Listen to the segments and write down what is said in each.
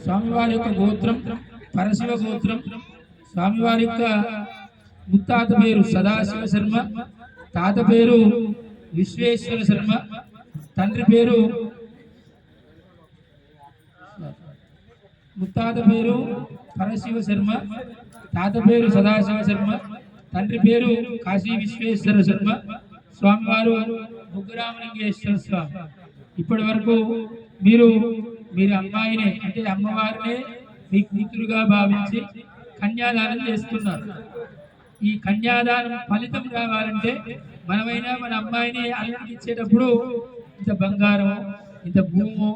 స్వామివారి యొక్క గోత్రం పరశివ గోత్రం. స్వామివారి యొక్క ముత్తాత పేరు సదాశివ శర్మ, తాత పేరు విశ్వేశ్వర శర్మ, తండ్రి పేరు ముత్తాత పేరు పరశివ శర్మ, తాత పేరు సదాశివ శర్మ, తండ్రి పేరు కాశీ విశ్వేశ్వర శర్మ. స్వామివారు ముగ్గురామలింగేశ్వర స్వామి. ఇప్పటి వరకు మీరు అమ్మాయిని అంటే అమ్మవారినే మీ కూతురుగా భావించి కన్యాదానం చేస్తున్నారు. ఈ కన్యాదానం ఫలితం రావాలంటే మనమైనా మన అమ్మాయిని అల్లుడికి ఇచ్చేటప్పుడు ఇంత బంగారం, ఇంత భూము,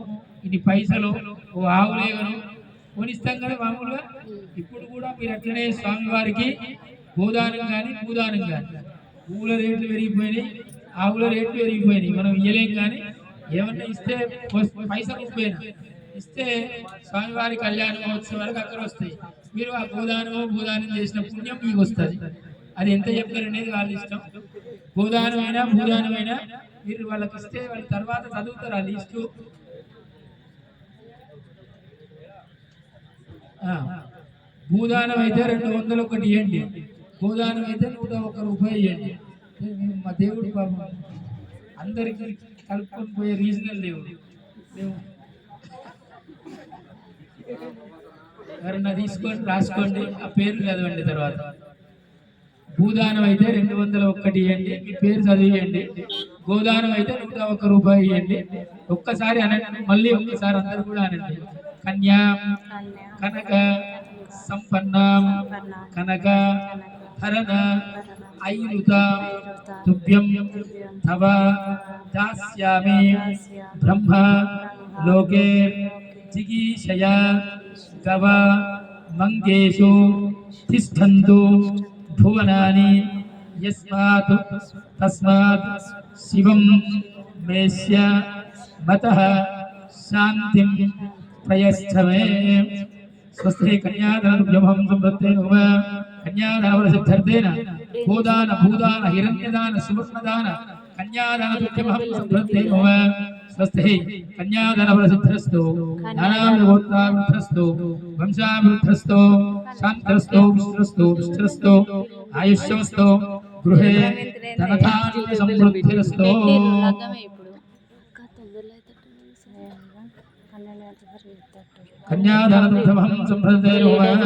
ఇన్ని పైసలు, ఓ ఆవులేగను కొనిస్తాం కదా మామూలుగా. ఇప్పుడు కూడా మీరు అట్లనే స్వామివారికి గోదానం కానీ భూదానం కానీ, భూముల రేట్లు పెరిగిపోయినాయి, ఆవుల రేట్లు పెరిగిపోయినాయి. మనం ఇయ్యలేం కానీ ఏమన్నా ఇస్తే పైసలు ముప్పైనా ఇస్తే స్వామివారి కళ్యాణ మహోత్సవాలకు అక్కడ వస్తాయి. మీరు ఆ గోదానమో భూదానం చేసిన పుణ్యం మీకు వస్తుంది. అది ఎంత చెప్తారు అనేది వాళ్ళ ఇష్టం. గోదానమైనా భూదానమైనా మీరు వాళ్ళకి ఇస్తే వాళ్ళ తర్వాత చదువుతారు ఆ లిస్టు. భూదానం అయితే 201 ఇవ్వండి, గోదానం అయితే 101 రూపాయలు ఇవ్వండి. మా దేవుడు పాపం అందరికీ కలుపుకొని పోయే రీజనల్ దేవుడు. ఎవరన్నా తీసుకొని రాసుకోండి, ఆ పేరు చదవండి. తర్వాత భూదానం అయితే 201 ఇవ్వండి, మీ పేరు చదివేయండి. గోదానం అయితే 101 రూపాయలు ఇవ్వండి. ఒక్కసారి అనండి, మళ్ళీ ఒక్కసారి అందరు కూడా అనండి. కన్యా కనక సంపన్న కనక హరణ ఐరుత తుభ్యం తవ దాస్యామి బ్రహ్మ లోకే జిగీషయ గవ మంగేషు తిష్టంతు భువనాని యస్మాత్ తస్మాత్ శివం మేష్య మతః శాంతిం ప్రయశ్చమే. స్వస్తి కన్యాదానభ్యమహం సంవృత్తేన కన్యాదాన సిద్ధార్థేన గోదాన భూదాన హిరణ్యదాన సువర్ణదాన కన్యాదానభ్యమహం సంవృత్తేన స్వస్తి కన్యాదాన సిద్ధిరస్తు నానావిధోత్తావృద్ధస్తు వంశావృద్ధస్తు శాంతరస్తు విశ్రస్తు విశ్రస్తు ఆయుష్యమస్తు గృహే ధనధాన్య సమృద్ధిరస్తు. కన్యాదానభ్యమహం సంవృత్తేన